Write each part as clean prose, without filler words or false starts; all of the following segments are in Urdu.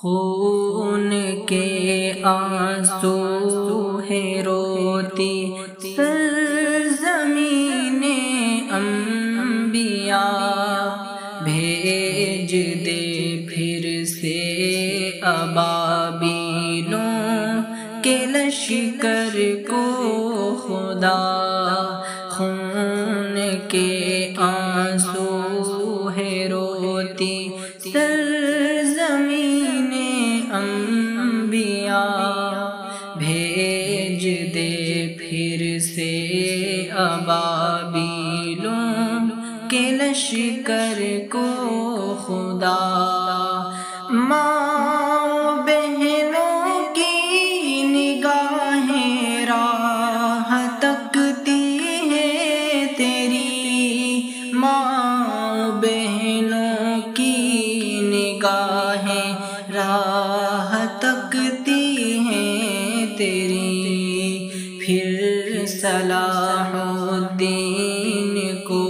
خون کے آنسو ہے روتی سرزمین انبیاء، بھیج دے پھر سے ابابیلوں کے لشکر کو خدا۔ خون کے آنسو ہے روتی سرزمین انبیاء، بھیج دے پھر سے ابابیلوں کے لشکر کو خدا۔ ماں بہنوں کی نگاہیں راہ تکتی ہے تیری، ماں بہنوں کی نگاہیں راہ تکتی ہیں تیری، پھر صلاح الدین کو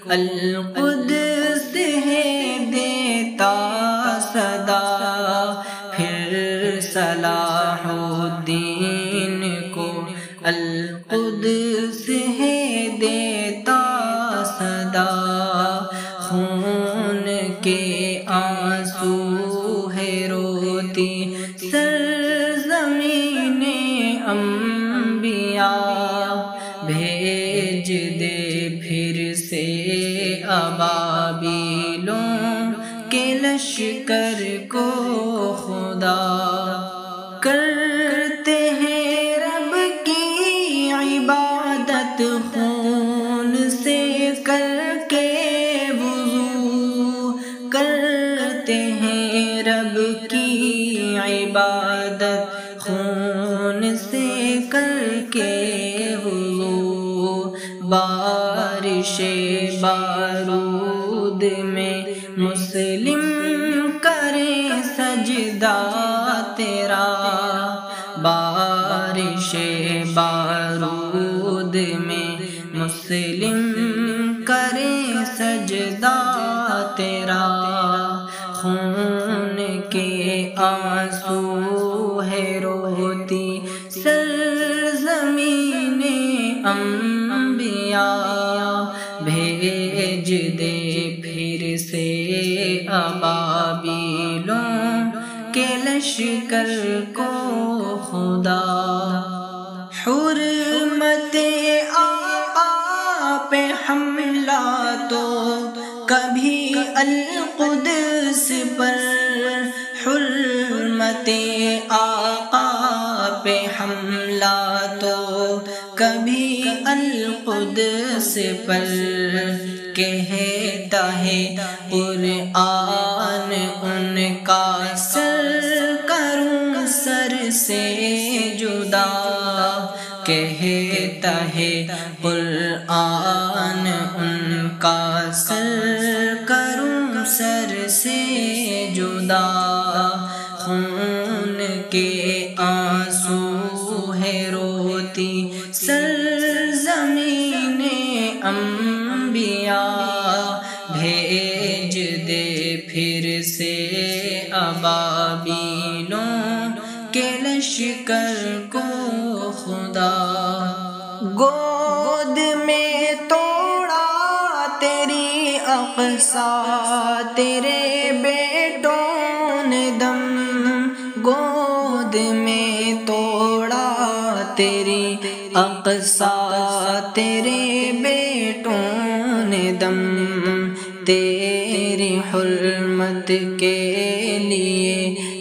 القدس ہے دیتا صدا، پھر صلاح الدین کو القدس ہے دیتا صدا۔ خون کے آنسو ہے روتی سرزمین انبیاء، بھیج دے پھر سے ابابیلوں کے لشکر کو خدا۔ کرتے ہیں رب کی عبادت خون سے کر کے وضو، کرتے ہیں رب کی عبادت خون سے کر کے وضو، بارش بارود میں مسلم کرے سجدہ تیرا، بارش بارود میں مسلم کرے سجدہ تیرا۔ خون کے آنسو ہے روتی سرزمین انبیاء، بھیج دے پھر سے ابابیلوں کے لشکر کو خدا۔ حرمت آقا پہ حملہ تو کبھی القدس پر، حرمت آقا پہ حملہ تو کبھی القدس پر، کہتا ہے قرآن ان کا سر کروں سر سے جدا، کہتا ہے قرآن ان کا سر کروں سر سے جدا۔ خون کے آنسو ہے روتی سرزمین انبیاء، بھیج دے پھر سے ابابیلوں کے لشکر کو خدا۔ گود میں توڑا تیری اقصیٰ تیرے بیٹوں نے دم، گود میں توڑا تیری اقصیٰ تیرے بیٹوں نے دم، تیری حرمت کے لیے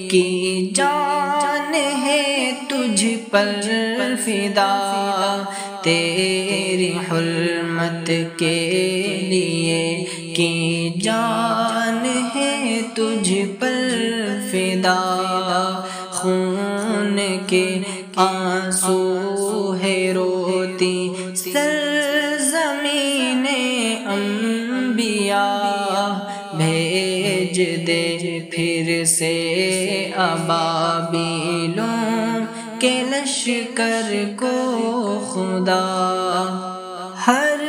کی جان ہے تجھ پر فدا، تیری حرمت کے لیے کی جان ہے تجھ پر فدا۔ خون کے آنسو ہے روتی سرزمین انبیاء، بھیج دے پھر سے ابابیلوں کے لشکر کو خدا۔ ہر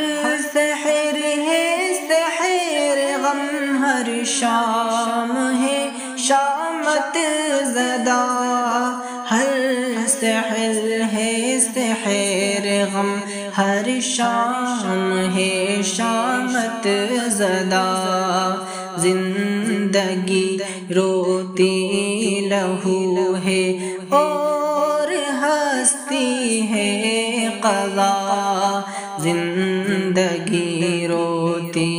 سحر ہے سحر غم، ہر شام ہے شام شامت زدہ، ہر سحر ہے سحر غم، ہر شام ہے شامت زدہ، زندگی روتی لہو ہے اور ہستی ہے قضا، زندگی روتی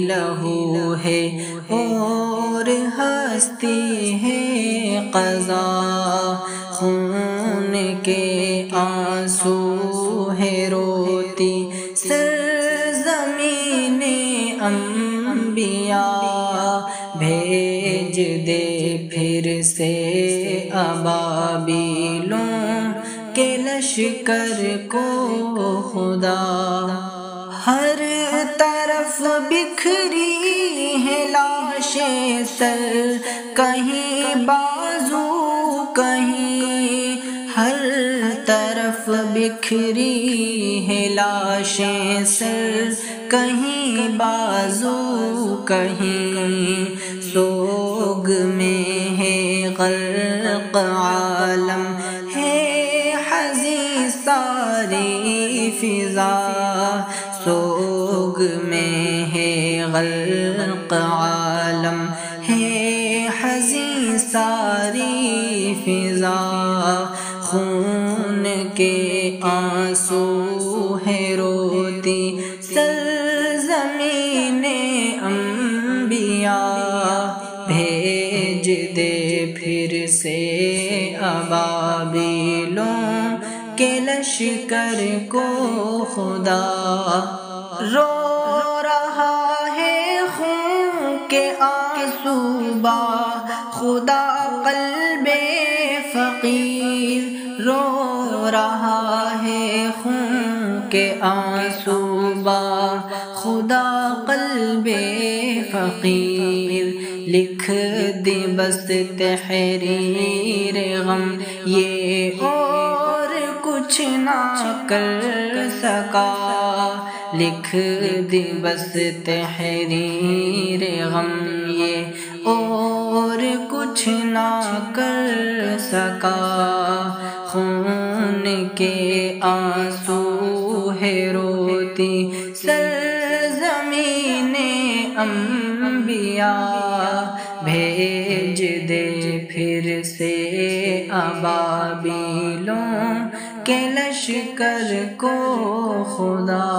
لہو ہے اور ہستی ہے قضا، خون کے آنسو ہے روتی سرزمین انبیاء، بھیج دے پھر سے ابابیلوں کے لشکر کو خدا، ہر طرف بکھری ہے لاشیں سر، کہیں بازو کہیں، ہر طرف بکھری ہے لاشیں سر، کہیں بازو کہیں، سوگ میں ہے غرق عالم، ہے حزین ساری فضا، سوگ میں ہے غرق عالم، ہے حزین ساری فضا، خون کے آنسو ہے روتی سرزمین انبیاء، بھیج دے پھر سے ابابیلوں کے لشکر کو خدا، رو رہا ہے خون کے آنسو با خدا قلب فقیر، رو رہا ہے خون کے آنسو با خدا قلب فقیر، لکھ دی بس تحریر غم یہ اور کچھ نہ کر سکا، لکھ دی بس تحریر غم یہ اور کچھ نہ کر سکا، خون کے آنسو ہے روتی سرزمین انبیاء، بھیج دے پھر سے ابابیلوں کے لشکر کو خدا۔